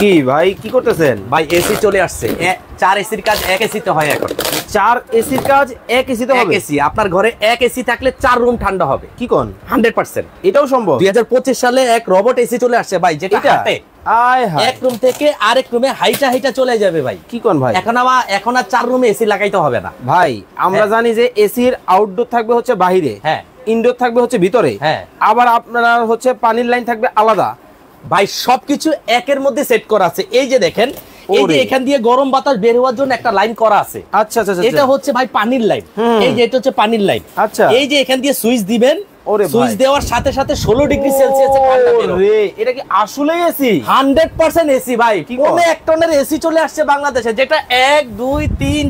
কি ভাই কি করতেছেন? ভাই এসি চলে আসছে, 4 এসির কাজ 1 এসিতে হয় এখন। 4 এসির কাজ 1 এসিতে হবে? 1 এসি, আপনার ঘরে 1 এসি থাকলে 4 রুম ঠান্ডা হবে। কি কোন? 100%। এটাও সম্ভব? 2025 সালে এক রোবট এসি চলে আসছে ভাই, যেটা হাতে আয় হায় এক রুম থেকে আরেক রুমে হাইটা চলে যাবে ভাই। কি কোন ভাই? এখন আর 4 রুমে এসি লাগাইতে হবে না ভাই। আমরা জানি যে এসির আউটডোর থাকবে হচ্ছে বাইরে, হ্যাঁ, ইনডোর থাকবে হচ্ছে ভিতরে, হ্যাঁ, আবার আপনারা হচ্ছে পানির লাইন থাকবে আলাদা। ভাই সবকিছু একের মধ্যে সেট করা আছে। এই যে দেখেন, এই যে এখান দিয়ে গরম বাতাস বের হওয়ার জন্য একটা লাইন করা আছে। আচ্ছা আচ্ছা, এটা হচ্ছে ভাই পানির লাইন। এই যে এটা হচ্ছে পানির লাইন। আচ্ছা, এই যে এখান দিয়ে সুইচ দিবেন, সুইচ দেওয়ার সাথে সাথে 16 ডিগ্রি সেলসিয়াস ঠান্ডা বের হবে। এটা কি আসলেই এসি? 100% এসি ভাই। কোন এক টনের এসি চলে আসছে বাংলাদেশে, যেটা 1 2 3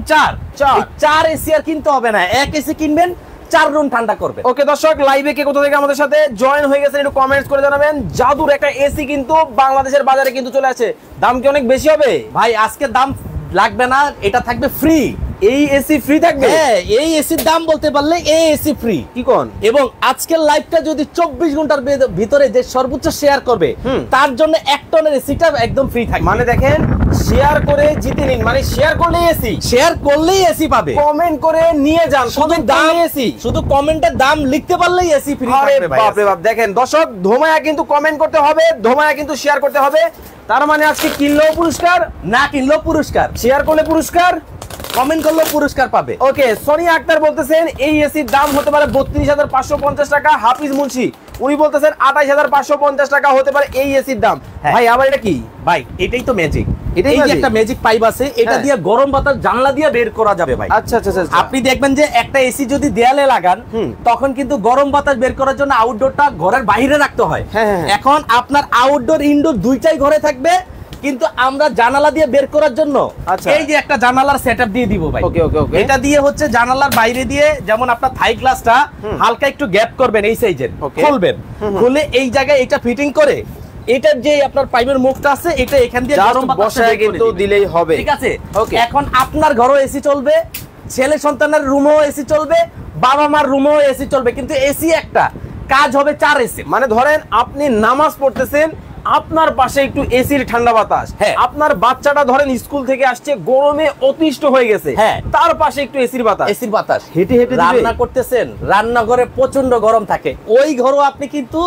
4 এসি আর কিনতে হবে না। 1 এসি কিনবেন, 4 রুম ঠান্ডা করবে। ওকে দর্শক, লাইভে কে কোথা থেকে আমাদের সাথে জয়েন হয়ে গেছেন একটু কমেন্টস করে জানাবেন। জাদুর একটা এসি কিন্তু বাংলাদেশের বাজারে কিন্তু চলে আসে। দাম কি অনেক বেশি হবে? ভাই আজকে দাম লাগবে না, এটা থাকবে ফ্রি। এই এসি ফ্রি থাকবে? হ্যাঁ, এই এসির দাম বলতে পারলে এই এসি ফ্রি। কি কোন? এবং আজকের লাইভটা যদি 24 ঘন্টার ভিতরে যে সর্বোচ্চ শেয়ার করবে তার জন্য 1 টনের এসিটা একদম ফ্রি থাকবে। মানে দেখেন, শেয়ার করে জিতে নিন, মানে শেয়ার করলেই এসি, শেয়ার করলেই এসি পাবে। কমেন্ট করে নিয়ে যান, শুধু দাম এসি, শুধু কমেন্টের দাম লিখতে পারলেই এসি ফ্রি থাকবে ভাই। বাপ রে বাপ। দেখেন দর্শক, ধোমায়া কিন্তু কমেন্ট করতে হবে, ধোমায়া কিন্তু শেয়ার করতে হবে। তার মানে আজকে কিনলেও পুরস্কার, না কিনলেও পুরস্কার, শেয়ার করলে পুরস্কার, কমেন্ট করলেও পুরস্কার পাবে। ওকে, সোনিয়া আক্তার বলতেছেন এই এসির দাম হতে পারে 32,550 টাকা। হাফিজ মুন্সি উনি বলতেছেন 28,550 টাকা হতে পারে এই এসির দাম। ভাই আবার এটা কি? ভাই এটাই তো ম্যাজিক। এটাই যে একটা ম্যাজিক পাইপ আছে, এটা দিয়ে গরম বাতাস জানলা দিয়ে বের করা যাবে ভাই। আচ্ছা আচ্ছা আচ্ছা। আপনি দেখবেন যে একটা এসি যদি দেয়ালে লাগান, তখন কিন্তু গরম বাতাস বের করার জন্য আউটডোরটা ঘরের বাইরে রাখতে হয়। এখন আপনার আউটডোর ইনডোর দুইটাই ঘরে থাকবে, কিন্তু আমরা জানালা দিয়ে বের করার জন্য এই যে একটা জানালার সেটআপ দিয়ে দিব ভাই। ওকে ওকে ওকে। এটা দিয়ে হচ্ছে জানালার বাইরে দিয়ে, যেমন আপনার থাই গ্লাসটা হালকা একটু গ্যাপ করবেন এই সাইজের, খুলবেন, খুলে এই জায়গায় এটা ফিটিং করে এটার যে আপনার পাইপের মুখটা আছে, এটা এখান দিয়ে গরম বাতাস কিন্তু দিলেই হবে। ঠিক আছে। এখন আপনার ঘরেও এসি চলবে, ছেলে সন্তানের রুমেও এসি চলবে, বাবা মার রুমেও এসি চলবে, কিন্তু এসি একটা কাজ হবে 4 এসি। মানে ধরেন আপনি নামাজ পড়তেছেন, আপনার পাশে একটু এসির ঠান্ডা বাতাস, আপনার বাচ্চাটা ধরেন স্কুল থেকে আসছে, গরমে অতিষ্ঠ হয়ে গেছে, তার পাশে একটু এসির বাতাস, হেঁটে হেঁটে রান্না করতেছেন, রান্নাঘরে প্রচন্ড গরম থাকে, ওই ঘরেও আপনি কিন্তু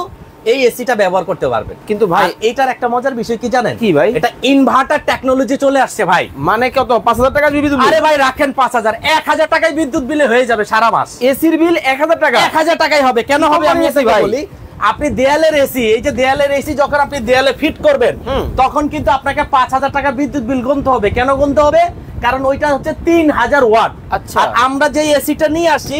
এই এসিটা ব্যবহার করতে পারবেন। কিন্তু ভাই এটার একটা মজার বিষয় কি জানেন? কি ভাই? এটা ইনভার্টার টেকনোলজি চলে আসছে ভাই। মানে কত? 5,000 টাকা বিদ্যুৎ বিল? আরে ভাই রাখেন 5,000, 1,000 টাকায় বিদ্যুৎ বিলে হয়ে যাবে সারা মাস। এসির বিল 1,000 টাকা? 1,000 টাকাই হবে। কেন হবে আমি বলি। আপনি দেয়ালের এসি, এই যে দেয়ালের এসি যখন আপনি দেয়ালে ফিট করবেন, তখন কিন্তু আপনাকে 5,000 টাকা বিদ্যুৎ বিল গুনতে হবে। কেন গুনতে হবে? কারণ ওইটা হচ্ছে 3,000 ওয়াট। আচ্ছা, আর আমরা যে এসিটা নিয়ে আসি,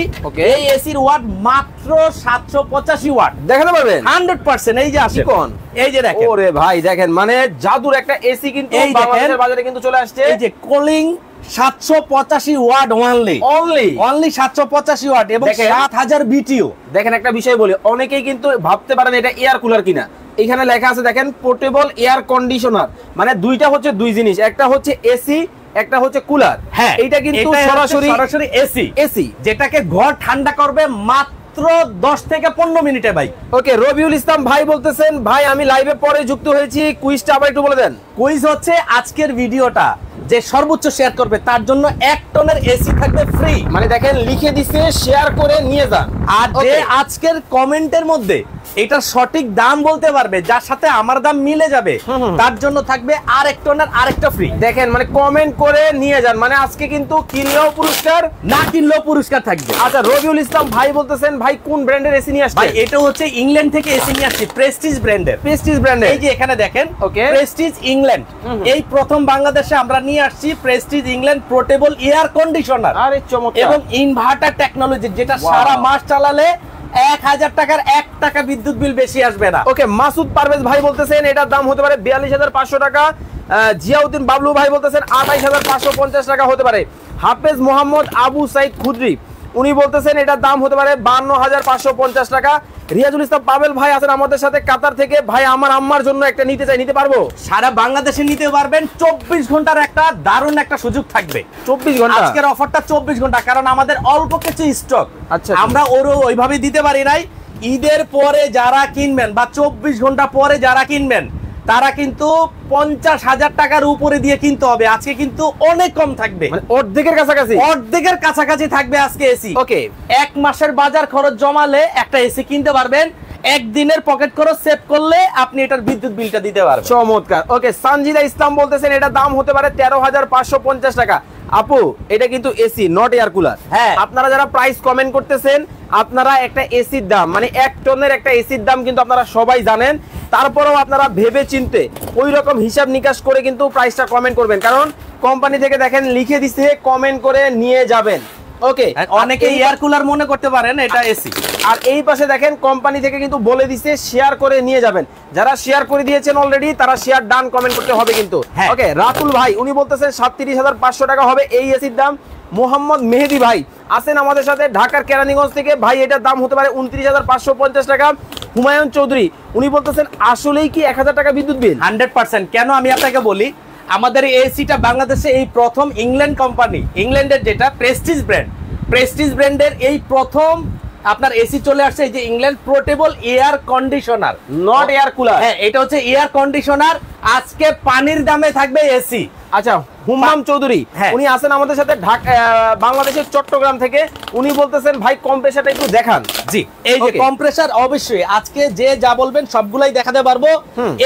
এই এসির ওয়াট মাত্র 785 ওয়াট। দেখাতে পারবেন? 100%। এই যে আসে কোন, এই যে দেখেন। ওরে ভাই দেখেন, মানে জাদুর একটা এসি কিন্তু বাংলাদেশের বাজারে কিন্তু চলে আসছে। এই যে কুলিং 785 ওয়াট অনলি 785 ওয়াট এবং 7000 বিটিও। দেখেন একটা বিষয় বলি, অনেকেই কিন্তু ভাবতে পারেন এটা এয়ার কুলার কিনা। এখানে লেখা আছে দেখেন, পোর্টেবল এয়ার কন্ডিশনার। মানে দুইটা হচ্ছে দুই জিনিস, একটা হচ্ছে এসি, একটা হচ্ছে কুলার। হ্যাঁ, এটা কিন্তু সরাসরি এসি যেটাকে ঘর ঠান্ডা করবে মাত্র 10 থেকে 15 মিনিটে ভাই। ওকে, রবিউল ইসলাম ভাই বলতেছেন ভাই আমি লাইভে পরে যুক্ত হয়েছি, কুইজটা আবার একটু বলে দেন। কুইজ হচ্ছে আজকের ভিডিওটা যে সর্বোচ্চ শেয়ার করবে তার জন্য 1 টনের এসি থাকবে ফ্রি। মানে দেখেন লিখে দিছে, শেয়ার করে নিয়ে যান। আর যে আজকের কমেন্টের মধ্যে এটা সঠিক দাম বলতে পারবে, যার সাথে আমার দাম মিলে যাবে, তার জন্য থাকবে আর 1 টনের আরেকটা ফ্রি। দেখেন মানে কমেন্ট করে নিয়ে যান। মানে আজকে কিন্তু কিনলেও পুরস্কার, না কিনলেও পুরস্কার থাকবে। আচ্ছা, রবিউল ইসলাম ভাই বলতেছেন ভাই কোন ব্র্যান্ডের এসি নিয়ে আসছে? ভাই এটা হচ্ছে ইংল্যান্ড থেকে এসি নিয়ে আসছে, প্রেস্টিজ ব্র্যান্ডের। এই যে এখানে দেখেন, প্রেস্টিজ ইংল্যান্ড। এই প্রথম বাংলাদেশে আমরা নিয়ে আসছি Prestige England portable air conditioner. আরে চমৎকার। এবং ইনভার্টার টেকনোলজি, যেটা সারা মাস চালালে 1000 টাকার 1 টাকা বিদ্যুৎ বিল বেশি আসবে না। ওকে, মাসুদ পারভেজ ভাই বলতেছেন এটার দাম হতে পারে 42,500 টাকা। জিয়াউদ্দিন বাবলু ভাই বলতেছেন 28,550 টাকা হতে পারে। হাফেজ মোহাম্মদ আবু সাইদ খুদরি উনি বলতেছেন এটার দাম হতে পারে 52,550 টাকা। রিয়াজুল ইসলাম পাবেল ভাই আছেন আমাদের সাথে কাতার থেকে, ভাই আমার আম্মার জন্য একটা নিতে চাই, নিতে পারবো? সারা বাংলাদেশে নিতে পারবেন। 24 ঘন্টার একটা দারুণ একটা সুযোগ থাকবে। 24 ঘন্টা? আজকের অফারটা 24 ঘন্টা, কারণ আমাদের অল্প কিছু স্টক। আচ্ছা, আমরা ওইভাবে দিতে পারি নাই। ঈদের পরে যারা কিনবেন বা 24 ঘন্টা পরে যারা কিনবেন, তারা কিন্তু 50,000 টাকার উপরে দিয়ে কিনতে হবে। আজকে কিন্তু অনেক কম থাকবে, মানে অর্ধেকের কাছাকাছি থাকবে আজকে এসি। ওকে, 1 মাসের বাজার খরচ জমালে একটা এসি কিনতে পারবেন। একদিনের পকেট খরচ সেভ করলে আপনি এটার বিদ্যুৎ বিলটা দিতে পারবেন। চমৎকার। ওকে, সানজিদা ইসলাম বলতেছেন এটা দাম হতে পারে 13,550 টাকা। আপু এটা কিন্তু এসি, নট এয়ার কুলার। হ্যাঁ, আপনারা যারা প্রাইস কমেন্ট করতেছেন, আপনারা একটা এসির দাম মানে 1 টনের একটা এসির দাম কিন্তু আপনারা সবাই জানেন। তারপরেও আপনারা ভেবে চিনতে ওই রকম হিসাব নিকাশ করে কিন্তু প্রাইসটা কমেন্ট করবেন, কারণ কোম্পানি থেকে দেখেন লিখে দিচ্ছে কমেন্ট করে নিয়ে যাবেন। ওকে, অনেকে এয়ার কুলার মনে করতে পারেন, এটা এসি। আর এই পাশে দেখেন কোম্পানি থেকে কিন্তু বলে দিচ্ছে শেয়ার করে নিয়ে যাবেন। যারা শেয়ার করে দিয়েছেন অলরেডি তারা শেয়ার ডান কমেন্ট করতে হবে কিন্তু। ওকে, রাতুল ভাই উনি বলতেছেন 37,500 টাকা হবে এই এসির দাম। মোহাম্মদ মেহেদি ভাই আছেন আমাদের সাথে ঢাকার কেরানীগঞ্জ থেকে, ভাই এটার দাম হতে পারে 29,550 টাকা। হুমায়ুন চৌধুরী উনি বলতেছেন আসলেই কি 1,000 টাকা বিদ্যুৎ বিল? 100%। কেন আমি আপনাকে বলি, আমাদের এসিটা বাংলাদেশে এই প্রথম ইংল্যান্ড কোম্পানি, ইংল্যান্ডের যেটা প্রেস্টিজ ব্র্যান্ডের এই প্রথম আপনার এসি চলে আসছে। এই যে England portable air conditioner, not air cooler. হ্যাঁ, এটা হচ্ছে এয়ার কন্ডিশনার। আজকে পানির দামে থাকবে এসি। আচ্ছা, হুমাম চৌধুরী উনি আছেন আমাদের সাথে ঢাকা বাংলাদেশের চট্টগ্রাম থেকে। উনি বলতেছেন ভাই কম্প্রেসারটা একটু দেখান। জি, এই যে কম্প্রেসার অবশ্যই আজকে যে যা বলবেন সবগুলাই দেখাতে পারবো।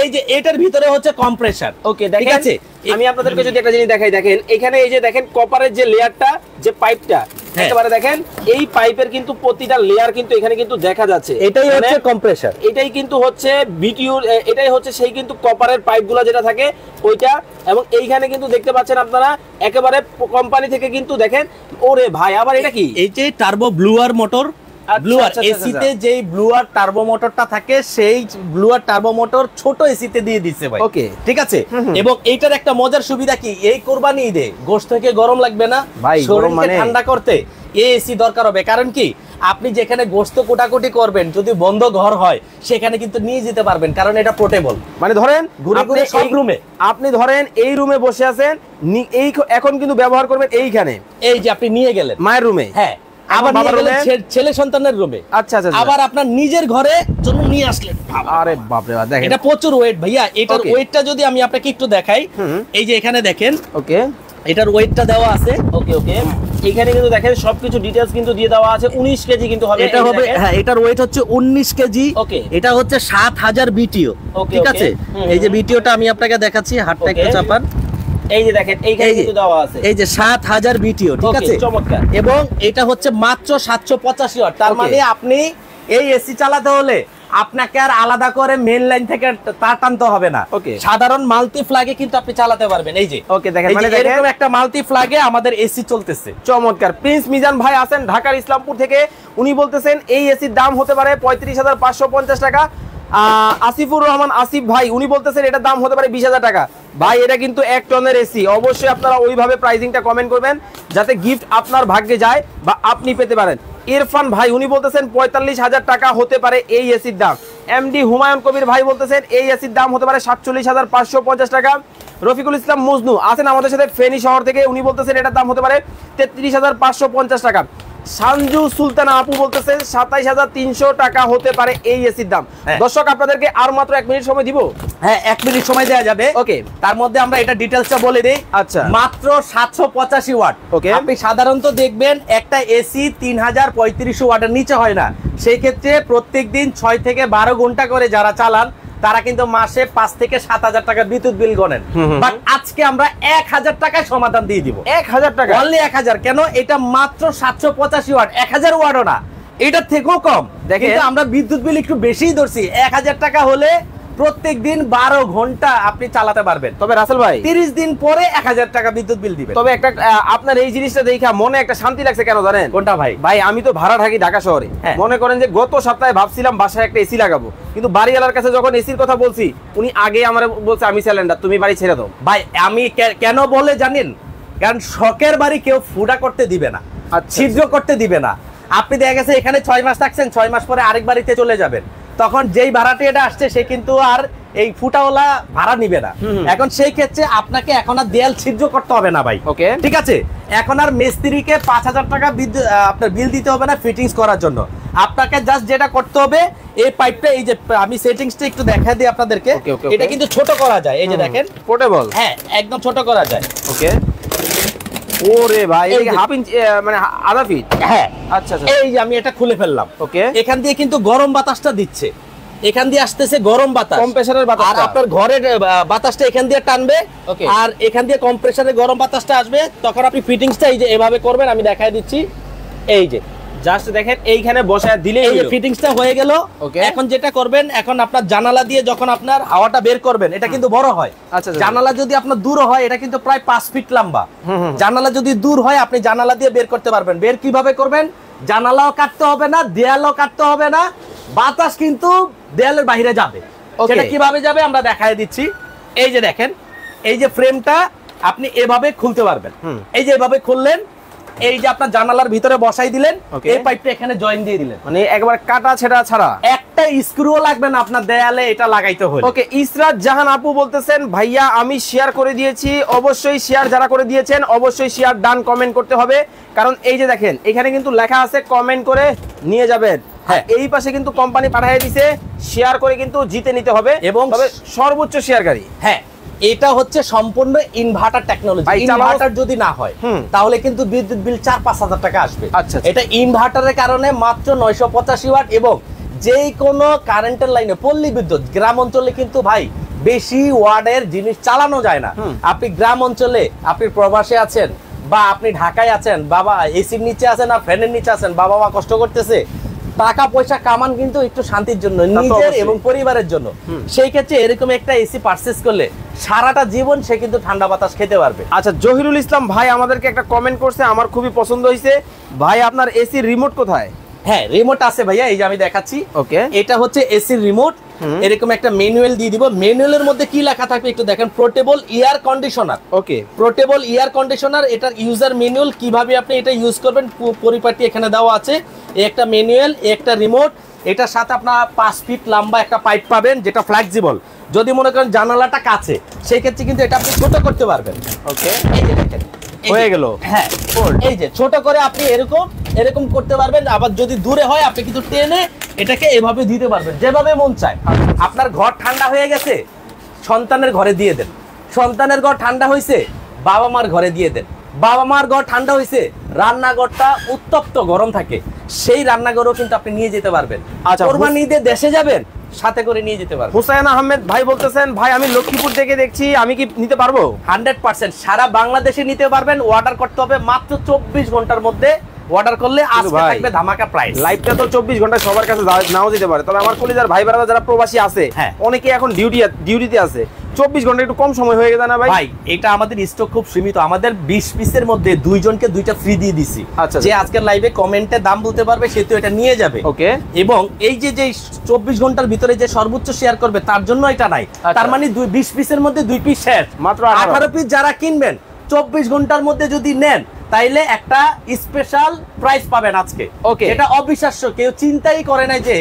এই যে এটার ভিতরে হচ্ছে কম্প্রেসার। ওকে, ঠিক আছে। আমি আপনাদেরকে যদি একটা জিনিস দেখাই, দেখেন এখানে এই যে দেখেন কপারের যে লেয়ারটা, যে পাইপটা একেবারে দেখেন, এই পাইপের কিন্তু প্রতিটা লেয়ার কিন্তু এখানে কিন্তু দেখা যাচ্ছে। এটাই হচ্ছে কম্প্রেসার, এটাই কিন্তু হচ্ছে বিটিউর, এটাই হচ্ছে সেই কিন্তু কপারের পাইপগুলো যেটা থাকে ওইটা। এবং এইখানে কিন্তু দেখতে পাচ্ছেন আপনারা একেবারে কোম্পানি থেকে কিন্তু দেখেন। ওরে ভাই, আবার এটা কি? এই যে টার্বো ব্লুয়ার মোটর, ব্লুয়ার এসিতে যেই ব্লুয়ার টার্বো মোটরটা থাকে, সেই ব্লুয়ার টার্বো মোটর ছোট এসিতে দিয়ে দিচ্ছে ভাই। ওকে, ঠিক আছে। এবং এইটার একটা মজার সুবিধা কি, এই কোরবানি ঈদে গোশত থেকে গরম লাগবে না ভাই, শরীরকে ঠান্ডা করতে এই এসি দরকার হবে। কারণ কি, আপনি যেখানে গোশত কোটাকুটি করবেন, যদি বন্ধ ঘর হয় সেখানে কিন্তু নিয়ে যেতে পারবেন, কারণ এটা পোর্টেবল। মানে ধরেন সব রুমে, আপনি ধরেন এই রুমে বসে আছেন, এই এখন কিন্তু ব্যবহার করবেন এইখানে, এই যে আপনি নিয়ে গেলেন মায়ের রুমে, হ্যাঁ, আবার ছেলে সন্তানের রুমে, আচ্ছা, আবার আপনার নিজের ঘরে জন্য নিয়ে আসলেন। আরে বাপরে বাপ, দেখেন এটা প্রচুর ওয়েট ভাইয়া। এটার ওয়েটটা যদি আমি আপনাকে একটু দেখাই, এই যে এখানে দেখেন। ওকে, এটার ওয়েটটা দেওয়া আছে। ওকে ওকে, এখানে কিন্তু দেখেন সবকিছু ডিটেইলস কিন্তু দিয়ে দেওয়া আছে। 19 কেজি কিন্তু হবে এটা হবে। হ্যাঁ, এটার ওয়েট হচ্ছে 19 কেজি। ওকে, এটা হচ্ছে 7000 বিটিও। ঠিক আছে, এই যে বিটিওটা আমি আপনাকে দেখাচ্ছি, হাতটা একটু চাপান। এই যে দেখেন এইখানে কিন্তু দেওয়া আছে, এই যে 7000 বিটিও। ঠিক আছে, চমৎকার। এবং এটা হচ্ছে মাত্র 785 ওয়াট। তার মানে আপনি এই এসি চালাতে হলে আপনাকে আর আলাদা করে মেইন লাইন থেকে তার টানতে হবে না। সাধারণ মাল্টি ফ্ল্যাগে কিন্তু আপনি চালাতে পারবেন। এই যে ওকে, দেখেন মানে এরকম একটা মাল্টি ফ্ল্যাগে আমাদের এসি চলতেছে। চমৎকার। প্রিন্স মিজান ভাই আছেন ঢাকার ইসলামপুর থেকে, উনি বলতেছেন এই এসির দাম হতে পারে 35,550 টাকা। আসিফুর রহমান আসিফ ভাই উনি বলতেছেন এটার দাম হতে পারে 20,000 টাকা। ভাই এটা কিন্তু 1 টনের এসি। অবশ্যই আপনারা ওইভাবে প্রাইসিংটা কমেন্ট করবেন যাতে গিফট আপনার ভাগ্যে যায় বা আপনি পেতে পারেন। ইরফান ভাই উনি বলতেছেন 45,000 টাকা হতে পারে এই এসির দাম। এমডি হুমায়ুন কবির ভাই বলতেছেন এই এসির দাম হতে পারে 47,550 টাকা। রফিকুল ইসলাম মজনু আছেন আমাদের সাথে ফেনী শহর থেকে, উনি বলতেছেন এটার দাম হতে পারে 33,550 টাকা। সানজু সুলতানা আপু বলতেছেন 27,300 টাকা হতে পারে এই এসির দাম। দর্শক আপনাদেরকে আর মাত্র 1 মিনিট সময় দিব। হ্যাঁ, 1 মিনিট সময় দেওয়া যাবে। ওকে, তার মধ্যে আমরা এটা ডিটেইলসটা বলে দেই। আচ্ছা, মাত্র 785 ওয়াট। ওকে, আপনি সাধারণত দেখবেন একটা এসি 3035 ওয়াটের নিচে হয় না। সেই ক্ষেত্রে প্রত্যেকদিন 6 থেকে 12 ঘন্টা করে যারা চালান তারা কিন্তু মাসে 5 থেকে 7,000 টাকা বিদ্যুৎ বিল গণেন। বাট আজকে আমরা 1,000 টাকায় সমাধান দিয়ে দিব। 1,000 টাকা, অনলি 1,000। কেন? এটা মাত্র 785 ওয়াট, 1000 ওয়াটও না, এটার থেকেও কম। কিন্তু আমরা বিদ্যুৎ বিল একটু বেশিই ধরছি। 1000 টাকা হলে প্রত্যেক দিন 12 ঘন্টা আপনি চালাতে পারবেন। তবে রাসেল ভাই 30 দিন পরে 1000 টাকা বিদ্যুৎ বিল দিবেন। তবে একটা আপনার এই জিনিসটা দেখা মনে একটা শান্তি লাগছে। কেন জানেন? কোনটা ভাই? ভাই আমি তো ভাড়া থাকি ঢাকা শহরে। মনে করেন যে গত সপ্তাহে ভাবছিলাম বাসায় একটা এসি লাগাবো, কিন্তু বাড়িওয়ালার কাছে যখন এসির কথা বলছি উনি আগে আমার বলছে আমি সিলিন্ডার, তুমি বাড়ি ছেড়ে দাও। ভাই আমি কেন বলে জানেন? কারণ শখের বাড়ি কেউ ফুটা করতে দিবে না, ছিদ্র করতে দিবে না। আপনি দেখা গেছে এখানে 6 মাস থাকছেন, 6 মাস পরে আরেক বাড়িতে চলে যাবেন, তখন যেই ভাড়াটি এটা আসছে সে কিন্তু আর এই ফুটাওয়ালা ভাড়া নিবে না। এখন সেই ক্ষেত্রে আপনাকে এখন আর দেয়াল ছিদ্র করতে হবে না ভাই। ওকে, ঠিক আছে। এখন আর মিস্ত্রিকে 5,000 টাকা আপনার বিল দিতে হবে না ফিটিংস করার জন্য। আপনাকে জাস্ট যেটা করতে হবে, এই পাইপটা এই যে আমি সেটিংসটা একটু দেখাই দিই আপনাদেরকে। এটা কিন্তু ছোট করা যায়, এই যে দেখেন পোর্টেবল। হ্যাঁ একদম ছোট করা যায়। ওকে, ওরে ভাই এটা হাফ ইঞ্চ মানে আধা ফিট। হ্যাঁ আচ্ছা আচ্ছা, এই যে আমি এটা খুলে ফেললাম। ওকে, এখান দিয়ে কিন্তু গরম বাতাসটা দিচ্ছে, এখান দিয়ে আসতেছে গরম বাতাস, কম্প্রেসারের বাতাস, আর আপনার ঘরের বাতাসটা এখান দিয়ে টানবে, আর এখান দিয়ে কম্প্রেসারের গরম বাতাসটা আসবে। তখন আপনি ফিটিংসটা এই যে এভাবে করবেন, আমি দেখাই দিচ্ছি। এই যে জাস্ট দেখেন এইখানে বসায় দিলে এই যে ফিটিংসটা হয়ে গেল। এখন যেটা করবেন, এখন আপনার জানালা দিয়ে যখন আপনার হাওয়াটা বের করবেন, এটা কিন্তু বড় হয়। আচ্ছা, জানালা যদি আপনার দূর হয়, এটা কিন্তু প্রায় 5 ফিট লম্বা। জানালা যদি দূর হয়, আপনি জানালা দিয়ে বের করতে পারবেন। বের কিভাবে করবেন? জানালাও কাটতে হবে না, দেয়ালও কাটতে হবে না, বাতাস কিন্তু দেয়ালের বাইরে যাবে। সেটা কিভাবে যাবে আমরা দেখাই দিচ্ছি। এই যে দেখেন, এই যে ফ্রেমটা আপনি এভাবে খুলতে পারবেন। এই যে এভাবে খুললেন, এই যে আপনার জানালার ভিতরে বসাই দিলেন, এই পাইপটা এখানে জয়েন দিয়ে দিলেন, মানে একবার কাটা ছেঁড়া ছাড়া, একটা স্ক্রুও লাগবে না আপনার দেয়ালে এটা লাগাইতে হলে। ওকে, ইসরাত জাহান আপু বলতেছেন ভাইয়া আমি শেয়ার করে দিয়েছি। অবশ্যই শেয়ার যারা করে দিয়েছেন অবশ্যই শেয়ার ডান কমেন্ট করতে হবে, কারণ এই যে দেখেন এখানে কিন্তু লেখা আছে কমেন্ট করে নিয়ে যাবেন। হ্যাঁ, এই পাশে কিন্তু কোম্পানি পাঠিয়ে দিয়েছে শেয়ার করে কিন্তু জিতে নিতে হবে, এবং সর্বোচ্চ শেয়ারকারী। হ্যাঁ, এটা হচ্ছে সম্পূর্ণ ইনভার্টার টেকনোলজি। ইনভার্টার যদি না হয় তাহলে কিন্তু বিদ্যুৎ বিল 4-5 হাজার টাকা আসবে। এটা ইনভার্টারের কারণে মাত্র 985 ওয়াট, এবং যেই কোনো কারেন্টের লাইনে পল্লী বিদ্যুৎ, গ্রাম অঞ্চলে কিন্তু ভাই বেশি ওয়াটের জিনিস চালানো যায় না। আপনি গ্রাম অঞ্চলে, আপনি প্রবাসে আছেন বা আপনি ঢাকায় আছেন, বাবা এসির নিচে আছেন আর ফ্যানের নিচে আছেন, বাবা মা কষ্ট করতেছে, টাকা পয়সা কামান কিন্তু একটু শান্তির জন্য, নিজের এবং পরিবারের জন্য। সেই ক্ষেত্রে এরকম একটা এসি পারচেজ করলে সারাটা জীবন সে কিন্তু ঠান্ডা বাতাস খেতে পারবে। আচ্ছা, জহিরুল ইসলাম ভাই আমাদেরকে একটা কমেন্ট করছে, আমার খুবই পছন্দ হয়েছে। ভাই আপনার এসির রিমোট কোথায়? হ্যাঁ, রিমোট আছে ভাইয়া, এই যে আমি দেখাচ্ছি। ওকে, এটা হচ্ছে এসির রিমোট। এরকম একটা ম্যানুয়াল দিয়ে দিব। ম্যানুয়ালের মধ্যে কি লেখা থাকবে একটু দেখেন, পোর্টেবল এয়ার কন্ডিশনার। ওকে, পোর্টেবল এয়ার কন্ডিশনার, এটার ইউজার ম্যানুয়াল, কিভাবে আপনি এটা ইউজ করবেন পরিপাটি এখানে দেওয়া আছে। একটা ম্যানুয়াল, একটা রিমোট, এটার সাথে আপনার 5 ফিট লম্বা একটা পাইপ পাবেন যেটা ফ্লেক্সিবল। যদি মনে করেন জানালাটা কাছে, সেই ক্ষেত্রে কিন্তু এটা আপনি ছোট করতে পারবেন। ওকে, এই যে দেখেন হয়ে গেল। হ্যাঁ, এই যে ছোট করে আপনি এরকম করতে পারবেন। আবার যদি দূরে হয় আপনি কিন্তু টেনে এটাকে এভাবে দিতে পারবেন যেভাবে মন চায়। আপনার ঘর ঠান্ডা হয়ে গেছে, সন্তানের ঘরে দিয়ে দেন। সন্তানের ঘর ঠান্ডা হয়েছে, বাবা মার ঘরে দিয়ে দেন। বাবা মার ঘর ঠান্ডা হয়েছে, রান্নাঘরটা উত্তপ্ত গরম থাকে, সেই রান্নাঘরও কিন্তু আপনি নিয়ে যেতে পারবেন। আচ্ছা, কোরবানি ঈদে দেশে যাবেন, সাথে করে নিয়ে যেতে পারবেন। হুসাইন আহমেদ ভাই বলতেছেন ভাই আমি লক্ষ্মীপুর থেকে দেখছি, আমি কি নিতে পারবো? 100% সারা বাংলাদেশে নিতে পারবেন। অর্ডার করতে হবে মাত্র 24 ঘন্টার মধ্যে। অর্ডার করলে আজকে থাকবে ধামাকা প্রাইস। লাইভটা তো 24 ঘন্টা সবার কাছে নাও যেতে পারে, তবে আমার কলিজার ভাই ব্রাদার যারা প্রবাসী আছে, অনেকে এখন ডিউটিতে আছে, 24 ঘন্টা একটু কম সময় হয়ে গেছে না ভাই? ভাই এটা আমাদের স্টক খুব সীমিত, আমাদের 20 পিসের মধ্যে 2 জনকে 2টা ফ্রি দিয়ে দিছি। আচ্ছা, যে আজকের লাইভে কমেন্টে দাম বলতে পারবে সে তো এটা নিয়ে যাবে। ওকে, এবং এই যে 24 ঘন্টার ভিতরে যে সর্বোচ্চ শেয়ার করবে তার জন্য এটা নাই। তার মানে 20 পিসের মধ্যে 2 পিস শেয়ার, মাত্র 18 পিস যারা কিনবেন 24 ঘন্টার মধ্যে যদি নেন তাইলে একটা স্পেশাল প্রাইস পাবেন আজকে। ওকে, এটা অবিশ্বাস্য, কেউ চিন্তাই করে নাই যে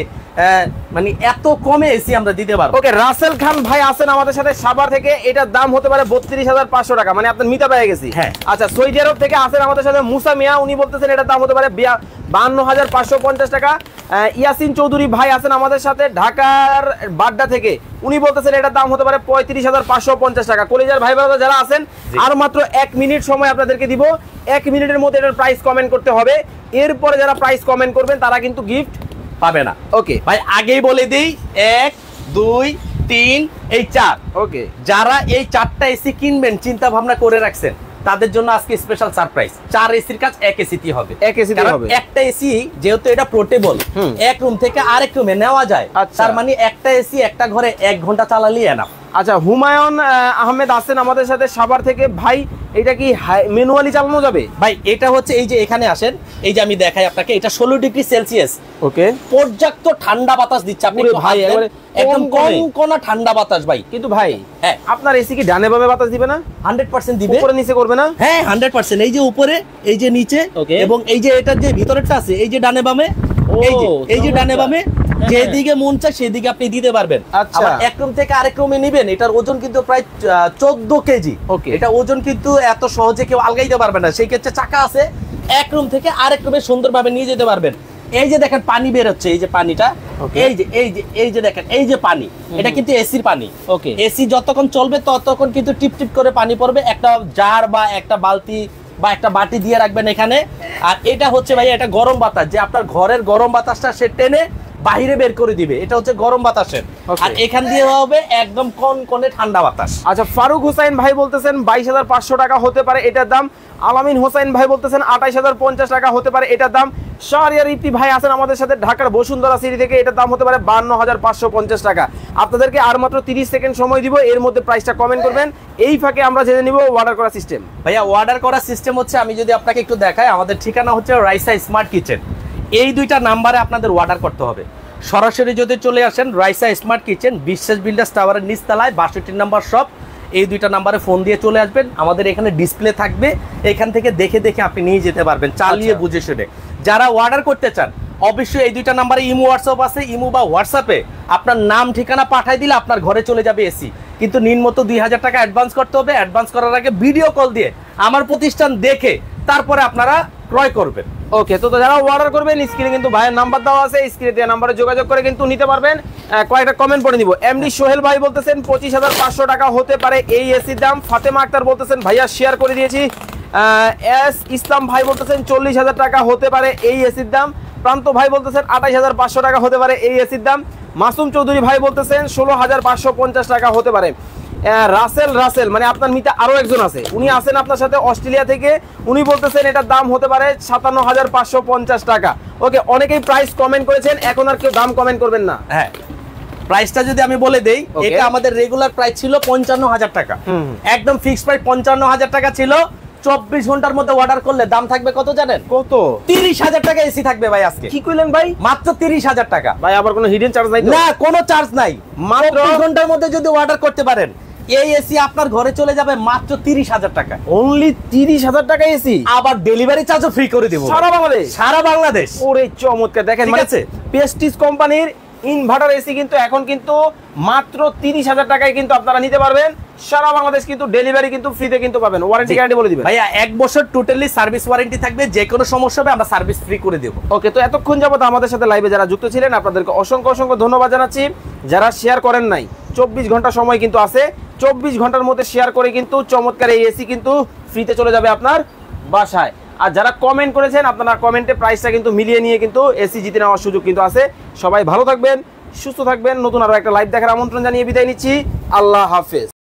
মানে এত কমে এসি আমরা দিতে পারবো। ওকে, রাসেল খান ভাই আছেন আমাদের সাথে সাভার থেকে, এটার দাম হতে পারে 32,500 টাকা, মানে আপনার মিতা পেয়ে গেছি। হ্যাঁ, আচ্ছা, সৌদি আরব থেকে আছেন আমাদের সাথে মুসা মিয়া, উনি বলতেছেন এটার দাম হতে পারে 52,550 টাকা। ইয়াসিন চৌধুরী ভাই আছেন আমাদের সাথে ঢাকার বাড্ডা থেকে, উনি বলতেছেন এটার দাম হতে পারে 35,550 টাকা। কলিজার ভাই ব্রাদার যারা আছেন, আর মাত্র 1 মিনিট সময় আপনাদেরকে দিব। 1 মিনিটের মধ্যে এটার প্রাইস কমেন্ট করতে হবে। এরপরে যারা প্রাইস কমেন্ট করবেন তারা কিন্তু গিফট পাবে না। ওকে ভাই, আগেই বলে দিই 1 2 3 এই 4। ওকে, যারা এই 4টা এসি কিনবেন চিন্তা ভাবনা করে রাখছেন, তাদের জন্য আজকে স্পেশাল সারপ্রাইজ। 4 এসির কাজ 1 এসিতে হবে। 1 এসিতে হবে। একটা এসি যেহেতু এটা পোর্টেবল, এক রুম থেকে আরেক রুমে নেওয়া যায়, তার মানে একটা এসি একটা ঘরে 1 ঘন্টা চালালেই এনাফ। আচ্ছা, হুমায়ুন আহমেদ আছেন আমাদের সাথে সাভার থেকে, ভাই এটা কি ম্যানুয়ালি চালানো যাবে? ভাই এটা হচ্ছে এই যে এখানে আসেন, এই যে আমি দেখাই আপনাকে, এটা 16 ডিগ্রি সেলসিয়াস। ওকে, পর্যাপ্ত ঠান্ডা বাতাস দিচ্ছে। আপনি ভাই একদম কোন ঠান্ডা বাতাস ভাই। কিন্তু ভাই আপনার এসি কি ডানে বামে বাতাস দিবে না? 100% দিবে। উপরে নিচে করবে না? হ্যাঁ 100%। এই যে উপরে, এই যে নিচে, এবং এই যে এটার যে ভিতরেরটা আছে, এই যে ডানে বামে, এই যে ডানে বামে যেদিকে মন চায় সেদিকে আপনি দিতে পারবেন। আবার এক রুম থেকে আরেক রুমে নিবেন, এটার ওজন কিন্তু প্রায় 14 কেজি। এটা ওজন কিন্তু এত সহজে কেউ আলগাইতে পারবে না। সেই ক্ষেত্রে চাকা আছে, এক রুম থেকে আরেক রুমে সুন্দরভাবে নিয়ে যেতে পারবেন। এই যে দেখেন পানি বের হচ্ছে, এই যে পানিটা, এই যে দেখেন এই যে পানি, এটা কিন্তু এসির পানি। ওকে, এসি যতক্ষণ চলবে ততক্ষণ কিন্তু টিপ টিপ করে পানি পড়বে। একটা জার বা একটা বালতি বা একটা বাটি দিয়ে রাখবেন এখানে। আর এটা হচ্ছে ভাই এটা গরম বাতাস, যে আপনার ঘরের গরম বাতাসটা সে টেনে বাহিরে বের করে দিবে, এটা হচ্ছে গরম বাতাসের। আর এখান দিয়ে হবে একদম কনকনে ঠান্ডা বাতাস। আচ্ছা, ফারুক হোসেন ভাই বলতেছেন 22,500 টাকা হতে পারে এটার দাম। আলামিন হোসেন ভাই বলতেছেন 28,050 টাকা হতে পারে এটার দাম। শাহরিয়ার ইতি ভাই আছেন আমাদের সাথে ঢাকার বসুন্ধরা সিটি থেকে, এটার দাম হতে পারে 52,550 টাকা। আপনাদেরকে আর মাত্র 30 সেকেন্ড সময় দিব, এর মধ্যে প্রাইসটা কমেন্ট করবেন। এই ফাঁকে আমরা জেনে নিব অর্ডার করার সিস্টেম। ভাইয়া অর্ডার করার সিস্টেম হচ্ছে, আমি যদি আপনাকে একটু দেখাই, আমাদের ঠিকানা হচ্ছে রাইসা স্মার্ট কিচেন। এই দুইটা নাম্বারে আপনাদের অর্ডার করতে হবে। সরাসরি যদি চলে আসেন রাইসা স্মার্ট কিচেন, বিশ্বাস বিল্ডার্স টাওয়ারের নিচতলায় 62 নম্বর শপ, এই দুইটা নাম্বারে ফোন দিয়ে চলে আসবেন। আমাদের এখানে ডিসপ্লে থাকবে, এখান থেকে দেখে দেখে আপনি নিয়ে যেতে পারবেন, চালিয়ে বুঝে শুনে। যারা অর্ডার করতে চান অবশ্যই এই দুইটা নাম্বারে ইমো হোয়াটসঅ্যাপ আছে, ইমো বা হোয়াটসঅ্যাপে আপনার নাম ঠিকানা পাঠিয়ে দিলে আপনার ঘরে চলে যাবে এসি। কিন্তু নিম্নত 2000 টাকা অ্যাডভান্স করতে হবে। অ্যাডভান্স করার আগে ভিডিও কল দিয়ে আমার প্রতিষ্ঠান দেখে তারপরে আপনারা ক্রয় করবেন। ওকে, তো যারা অর্ডার করবেন স্ক্রিনে কিন্তু ভাইয়ের নাম্বার দেওয়া আছে, স্ক্রিনে দেওয়া নাম্বারে যোগাযোগ করে কিন্তু নিতে পারবেন। কয়েকটা কমেন্ট পড়ে নিব। এমডি সোহেল ভাই বলতেছেন 25,500 টাকা হতে পারে এই এসির দাম। ফাতেমা আক্তার বলতেছেন ভাইয়া শেয়ার করে দিয়েছি। এস ইসলাম ভাই বলতেছেন 40,000 টাকা হতে পারে এই এসির দাম। প্রান্ত ভাই বলতেছেন 28,500 টাকা হতে পারে এই এসির দাম। মাসুম চৌধুরী ভাই বলতেছেন 16,550 টাকা হতে পারে। রাসেল মানে আপনার মিতে আরো একজন আছে, উনি আছেন আপনার সাথে অস্ট্রেলিয়া থেকে, উনি বলতেছেন এটার দাম হতে পারে 57,550 টাকা। ওকে, অনেকেই প্রাইস কমেন্ট করেছেন, এখন আর কেউ দাম কমেন্ট করবেন না। হ্যাঁ, প্রাইসটা যদি আমি বলে দেই, এটা আমাদের রেগুলার প্রাইস ছিল 55,000 টাকা, একদম ফিক্সড প্রাইস 55,000 টাকা ছিল। 24 ঘন্টার মধ্যে অর্ডার করলে দাম থাকবে কত জানেন? কত? 30,000 টাকা এসি থাকবে ভাই আজকে। কি কইলেন ভাই? মাত্র 30,000 টাকা ভাই, আবার কোনো হিডেন চার্জ নাই তো? না, কোনো চার্জ নাই। মাত্র 24 ঘন্টার মধ্যে যদি অর্ডার করতে পারেন এই এসি আপনার ঘরে চলে যাবে মাত্র 30,000 টাকা। অনলি 30,000 টাকা এসি, আবার ডেলিভারি চার্জও ফ্রি করে দেব সারা বাংলাদেশ। সারা বাংলাদেশ। ওরে চমৎকার, দেখেন ঠিক আছে, পেস্টিজ কোম্পানির ইনভার্টার এসি কিন্তু এখন কিন্তু মাত্র 30,000 টাকায় কিন্তু আপনারা নিতে পারবেন। সারা বাংলাদেশ কিন্তু ডেলিভারি কিন্তু ফ্রিতে কিন্তু পাবেন। ওয়ারেন্টি গ্যারান্টি বলে দিবেন ভাইয়া, 1 বছর টোটালি সার্ভিস ওয়ারেন্টি থাকবে, যে কোনো সমস্যা হবে আমরা সার্ভিস ফ্রি করে দেব। ওকে, তো এতক্ষণ যাবত আমাদের সাথে লাইভে যারা যুক্ত ছিলেন আপনাদেরকে অসংখ্য অসংখ্য ধন্যবাদ জানাচ্ছি। যারা শেয়ার করেন নাই, 24 ঘন্টা সময় কিন্তু আছে, 24 ঘন্টার মধ্যে শেয়ার করে কিন্তু চমৎকার এই এসি কিন্তু ফ্রিতে চলে যাবে আপনার বাসায়। আর যারা কমেন্ট করেছেন, আপনারা কমেন্টে প্রাইসটা কিন্তু মিলিয়ে নিয়ে কিন্তু এসি জিতে নেওয়ার সুযোগ কিন্তু আছে। সবাই ভালো থাকবেন, সুস্থ থাকবেন। নতুন আরো একটা লাইভ দেখার আমন্ত্রণ জানিয়ে বিদায় নিচ্ছি। আল্লাহ হাফেজ।